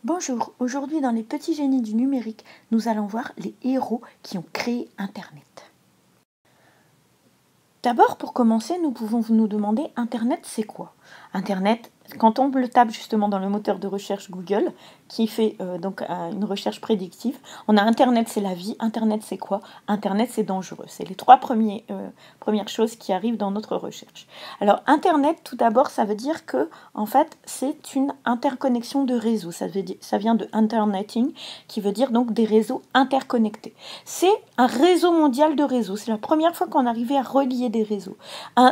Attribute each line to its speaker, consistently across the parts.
Speaker 1: Bonjour, aujourd'hui dans les petits génies du numérique, nous allons voir les héros qui ont créé Internet. D'abord, pour commencer, nous pouvons nous demander Internet, c'est quoi? Internet, quand on le tape justement dans le moteur de recherche Google, qui fait une recherche prédictive, on a Internet, c'est la vie. Internet, c'est quoi? Internet, c'est dangereux. C'est les trois premières choses qui arrivent dans notre recherche. Alors, Internet, tout d'abord, ça veut dire que, en fait, c'est une interconnexion de réseaux. Ça vient de interneting, qui veut dire donc des réseaux interconnectés. C'est un réseau mondial de réseaux. C'est la première fois qu'on arrivait à relier des réseaux.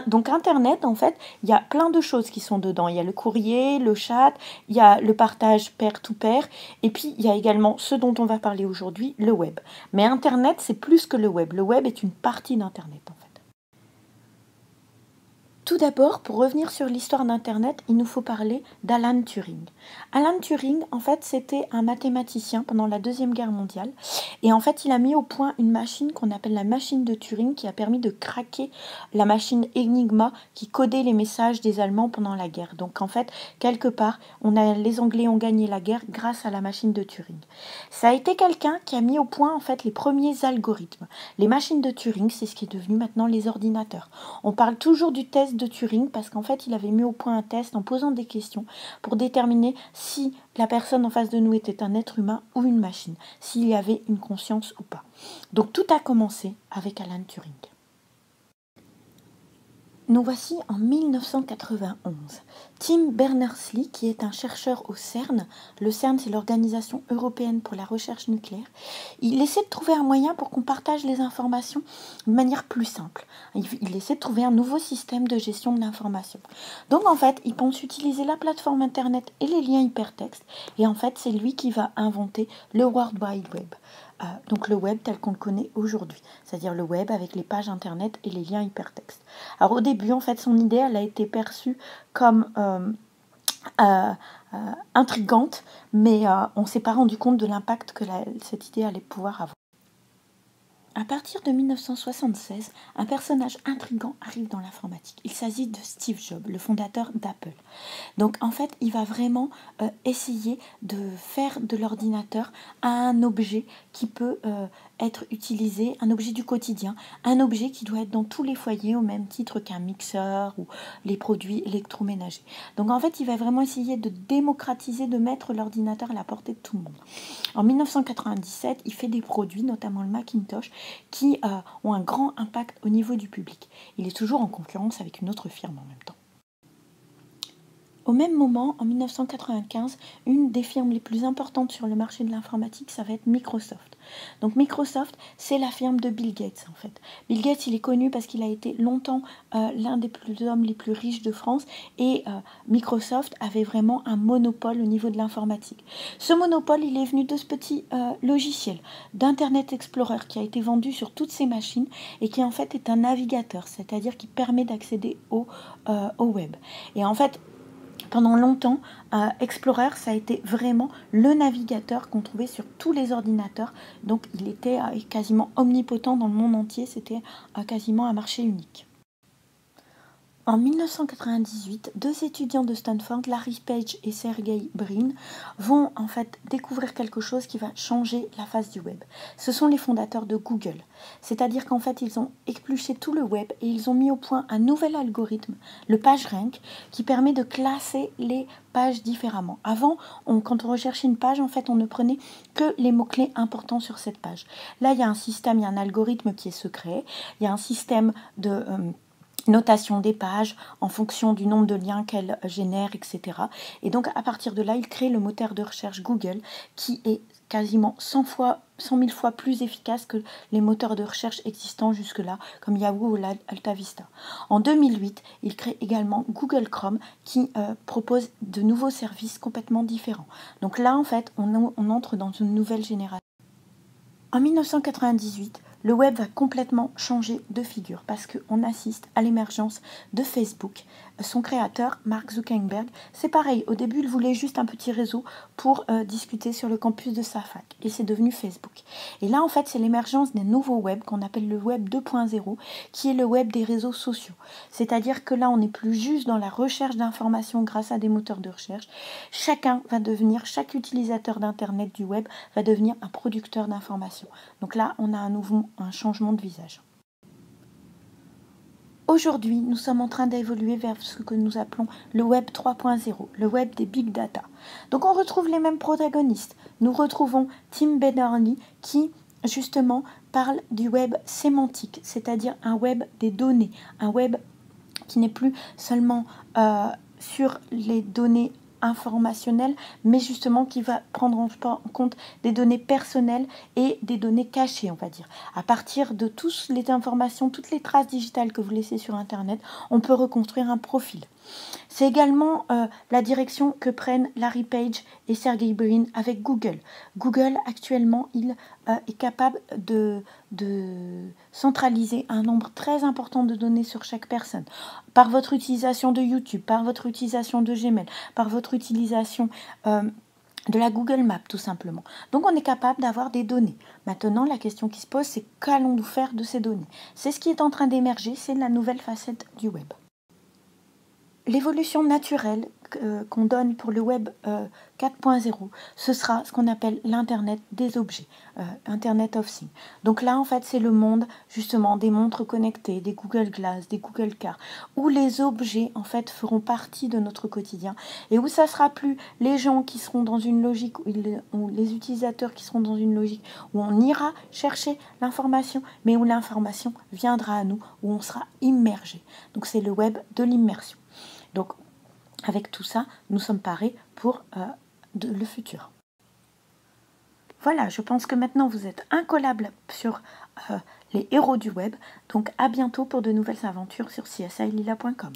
Speaker 1: Donc Internet, en fait, il y a plein de choses qui sont dedans. Il y a le courrier, le chat, il y a le partage pair-to-pair, et puis il y a également ce dont on va parler aujourd'hui, le web. Mais Internet, c'est plus que le web. Le web est une partie d'Internet, en fait. Tout d'abord, pour revenir sur l'histoire d'Internet, il nous faut parler d'Alan Turing. Alan Turing, en fait, c'était un mathématicien pendant la Deuxième Guerre mondiale. Et en fait, il a mis au point une machine qu'on appelle la machine de Turing, qui a permis de craquer la machine Enigma qui codait les messages des Allemands pendant la guerre. Donc, en fait, quelque part, les Anglais ont gagné la guerre grâce à la machine de Turing. Ça a été quelqu'un qui a mis au point, en fait, les premiers algorithmes. Les machines de Turing, c'est ce qui est devenu maintenant les ordinateurs. On parle toujours du test de Turing parce qu'en fait, il avait mis au point un test en posant des questions pour déterminer si la personne en face de nous était un être humain ou une machine, s'il y avait une conscience ou pas. Donc tout a commencé avec Alan Turing. Nous voici en 1991. Tim Berners-Lee, qui est un chercheur au CERN, le CERN c'est l'Organisation européenne pour la recherche nucléaire, il essaie de trouver un moyen pour qu'on partage les informations de manière plus simple. Il essaie de trouver un nouveau système de gestion de l'information. Donc en fait, il pense utiliser la plateforme Internet et les liens hypertextes, et en fait c'est lui qui va inventer le World Wide Web. Donc le web tel qu'on le connaît aujourd'hui, c'est-à-dire le web avec les pages internet et les liens hypertextes. Alors au début, en fait, son idée, elle a été perçue comme intrigante, mais on ne s'est pas rendu compte de l'impact que cette idée allait pouvoir avoir. À partir de 1976, un personnage intrigant arrive dans l'informatique. Il s'agit de Steve Jobs, le fondateur d'Apple. Donc en fait, il va vraiment essayer de faire de l'ordinateur un objet qui peut être utilisé, un objet du quotidien, un objet qui doit être dans tous les foyers au même titre qu'un mixeur ou les produits électroménagers. Donc en fait, il va vraiment essayer de démocratiser, de mettre l'ordinateur à la portée de tout le monde. En 1997, il fait des produits, notamment le Macintosh, qui ont un grand impact au niveau du public. Il est toujours en concurrence avec une autre firme en même temps. Au même moment, en 1995, une des firmes les plus importantes sur le marché de l'informatique, ça va être Microsoft. Donc Microsoft, c'est la firme de Bill Gates en fait. Bill Gates, il est connu parce qu'il a été longtemps l'un des hommes les plus riches de France et Microsoft avait vraiment un monopole au niveau de l'informatique. Ce monopole, il est venu de ce petit logiciel d'Internet Explorer qui a été vendu sur toutes ces machines et qui en fait est un navigateur, c'est-à-dire qui permet d'accéder au web. Et en fait, pendant longtemps, Explorer, ça a été vraiment le navigateur qu'on trouvait sur tous les ordinateurs. Donc, il était quasiment omnipotent dans le monde entier. C'était quasiment un marché unique. En 1998, deux étudiants de Stanford, Larry Page et Sergey Brin, vont en fait découvrir quelque chose qui va changer la face du web. Ce sont les fondateurs de Google. C'est-à-dire qu'en fait, ils ont épluché tout le web et ils ont mis au point un nouvel algorithme, le PageRank, qui permet de classer les pages différemment. Avant, quand on recherchait une page, en fait, on ne prenait que les mots-clés importants sur cette page. Là, il y a un algorithme qui est secret, il y a un système de notation des pages en fonction du nombre de liens qu'elle génère, etc. Et donc, à partir de là, il crée le moteur de recherche Google qui est quasiment 100 000 fois plus efficace que les moteurs de recherche existants jusque-là, comme Yahoo ou AltaVista. En 2008, il crée également Google Chrome qui propose de nouveaux services complètement différents. Donc là, en fait, on entre dans une nouvelle génération. En 1998, le web va complètement changer de figure parce qu'on assiste à l'émergence de Facebook. Son créateur, Mark Zuckerberg, c'est pareil. Au début, il voulait juste un petit réseau pour discuter sur le campus de sa fac. Et c'est devenu Facebook. Et là, en fait, c'est l'émergence des nouveaux web qu'on appelle le web 2.0, qui est le web des réseaux sociaux. C'est-à-dire que là, on n'est plus juste dans la recherche d'informations grâce à des moteurs de recherche. Chaque utilisateur d'Internet du web va devenir un producteur d'informations. Donc là, on a un changement de visage. Aujourd'hui, nous sommes en train d'évoluer vers ce que nous appelons le web 3.0, le web des big data. Donc on retrouve les mêmes protagonistes. Nous retrouvons Tim Berners-Lee qui, justement, parle du web sémantique, c'est-à-dire un web des données, un web qui n'est plus seulement sur les données informationnelles, mais justement qui va prendre en compte des données personnelles et des données cachées, on va dire. À partir de toutes les informations, toutes les traces digitales que vous laissez sur Internet, on peut reconstruire un profil. C'est également la direction que prennent Larry Page et Sergey Brin avec Google. Google, actuellement, il est capable de centraliser un nombre très important de données sur chaque personne. Par votre utilisation de YouTube, par votre utilisation de Gmail, par votre utilisation de la Google Maps, tout simplement. Donc, on est capable d'avoir des données. Maintenant, la question qui se pose, c'est qu'allons-nous faire de ces données? C'est ce qui est en train d'émerger, c'est la nouvelle facette du web. L'évolution naturelle qu'on donne pour le web 4.0, ce sera ce qu'on appelle l'Internet des objets, Internet of Things. Donc là, en fait, c'est le monde, justement, des montres connectées, des Google Glass, des Google Car, où les objets, en fait, feront partie de notre quotidien et où ça ne sera plus les gens qui seront dans une logique, ou les utilisateurs qui seront dans une logique où on ira chercher l'information, mais où l'information viendra à nous, où on sera immergé. Donc c'est le web de l'immersion. Donc, avec tout ça, nous sommes parés pour le futur. Voilà, je pense que maintenant vous êtes incollables sur les héros du web. Donc, à bientôt pour de nouvelles aventures sur csilila.com.